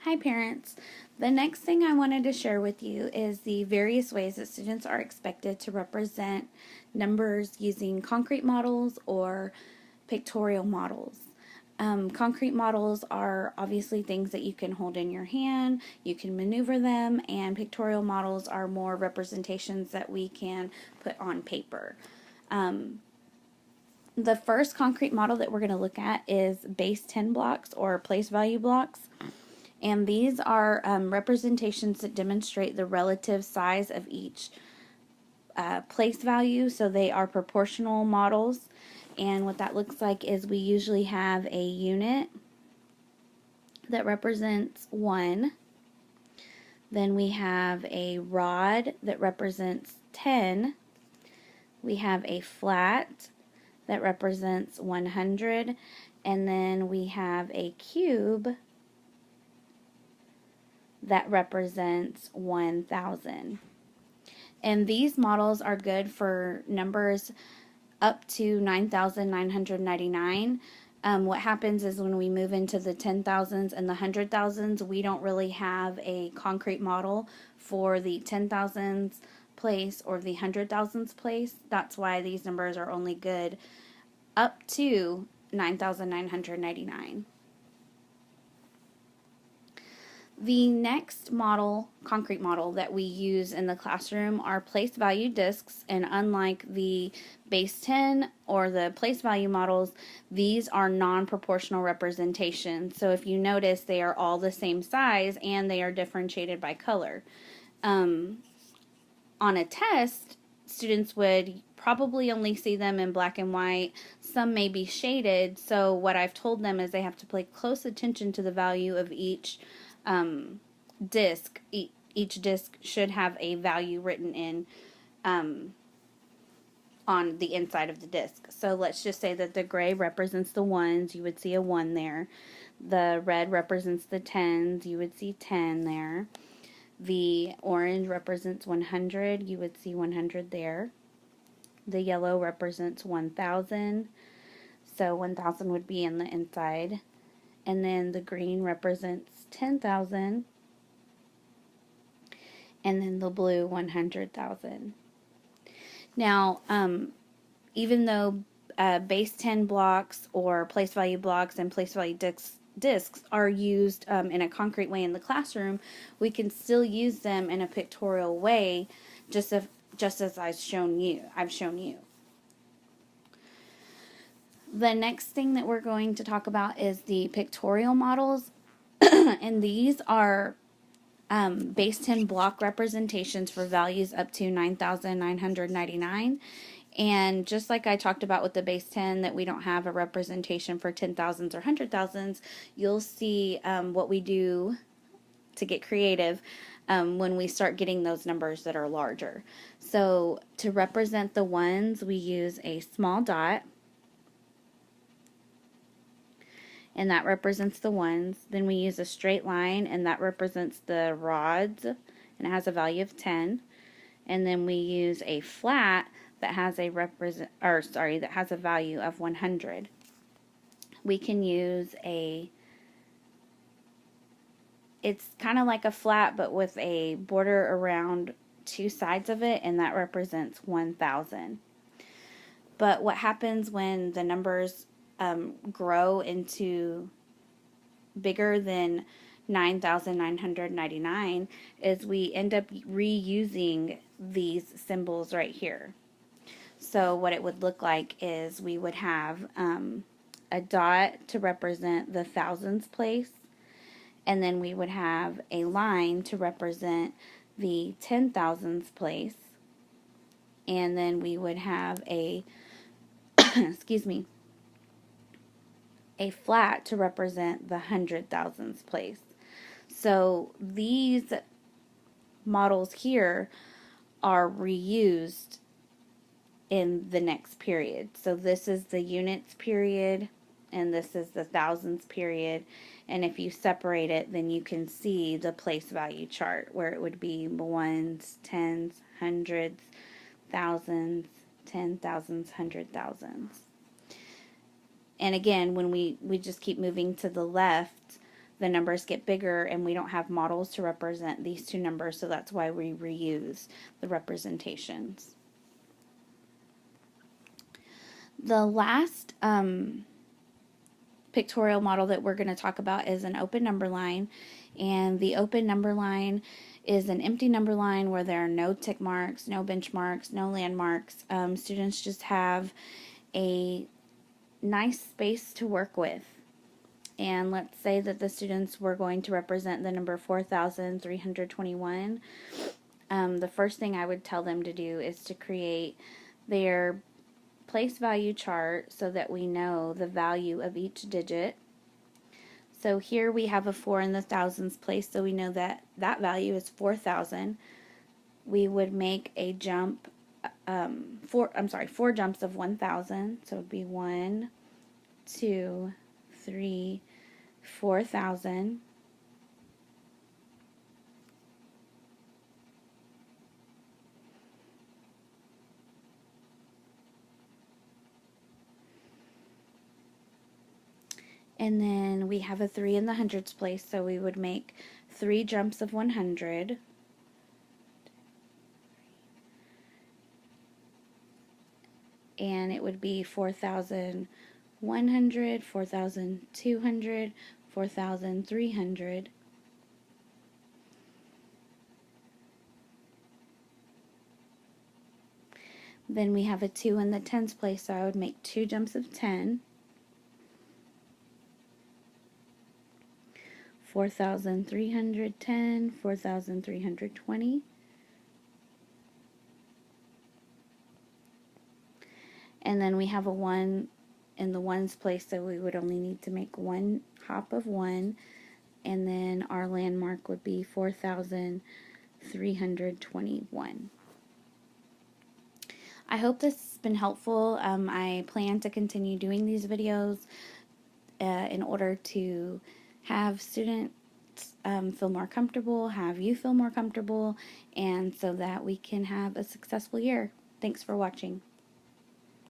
Hi parents. The next thing I wanted to share with you is the various ways that students are expected to represent numbers using concrete models or pictorial models. Concrete models are obviously things that you can hold in your hand, you can maneuver them, and pictorial models are more representations that we can put on paper. The first concrete model that we're going to look at is base 10 blocks or place value blocks. And these are representations that demonstrate the relative size of each place value. So they are proportional models. And what that looks like is we usually have a unit that represents 1. Then we have a rod that represents 10. We have a flat that represents 100. And then we have a cube that represents 1,000. And these models are good for numbers up to 9,999. What happens is when we move into the 10,000s and the 100,000s, we don't really have a concrete model for the 10,000s place or the 100,000s place. That's why these numbers are only good up to 9,999. The next model, concrete model that we use in the classroom are place value discs, and unlike the base 10 or the place value models, these are non-proportional representations. So if you notice, they are all the same size and they are differentiated by color. On a test, students would probably only see them in black and white. Some may be shaded, so what I've told them is they have to pay close attention to the value of each disc. Each disc should have a value written in on the inside of the disc. So let's just say that the gray represents the ones, you would see a 1 there. The red represents the tens, you would see 10 there. The orange represents 100, you would see 100 there. The yellow represents 1,000, so 1,000 would be in the inside. And then the green represents 10,000, and then the blue 100,000. Now, even though base 10 blocks or place value blocks and place value discs are used in a concrete way in the classroom, we can still use them in a pictorial way, just as I've shown you. The next thing that we're going to talk about is the pictorial models, and these are base 10 block representations for values up to 9,999. And just like I talked about with the base 10 that we don't have a representation for 10,000s or 100,000s, you'll see what we do to get creative when we start getting those numbers that are larger. So to represent the ones, we use a small dot, and that represents the ones. Then we use a straight line, and that represents the rods, and it has a value of 10. And then we use a flat that has a value of 100. We can use it's kind of like a flat but with a border around two sides of it, and that represents 1,000. But what happens when the numbers grow into bigger than 9,999 is we end up reusing these symbols right here. So what it would look like is we would have a dot to represent the thousands place, and then we would have a line to represent the 10,000s place, and then we would have a excuse me, a flat to represent the 100,000s place. So these models here are reused in the next period. So this is the units period, and this is the thousands period. And if you separate it, then you can see the place value chart where it would be ones, tens, hundreds, thousands, 10,000s, 100,000s. And again, when we just keep moving to the left, the numbers get bigger and we don't have models to represent these two numbers, so that's why we reuse the representations. The last pictorial model that we're going to talk about is an open number line, and the open number line is an empty number line where there are no tick marks, no benchmarks, no landmarks. Students just have a nice space to work with. And let's say that the students were going to represent the number 4,321. The first thing I would tell them to do is to create their place value chart so that we know the value of each digit. So here we have a 4 in the thousands place, so we know that that value is 4,000. We would make a jump, four jumps of 1,000. So it would be 1, 2, 3, 4,000. And then we have a 3 in the hundreds place, so we would make 3 jumps of 100. And it would be 4,100, 4,200, 4,300. Then we have a 2 in the tens place, so I would make 2 jumps of 10. 4,310, 4,320. And then we have a 1 in the ones place, so we would only need to make 1 hop of 1, and then our landmark would be 4,321. I hope this has been helpful. I plan to continue doing these videos in order to have students feel more comfortable, have you feel more comfortable, and so that we can have a successful year. Thanks for watching.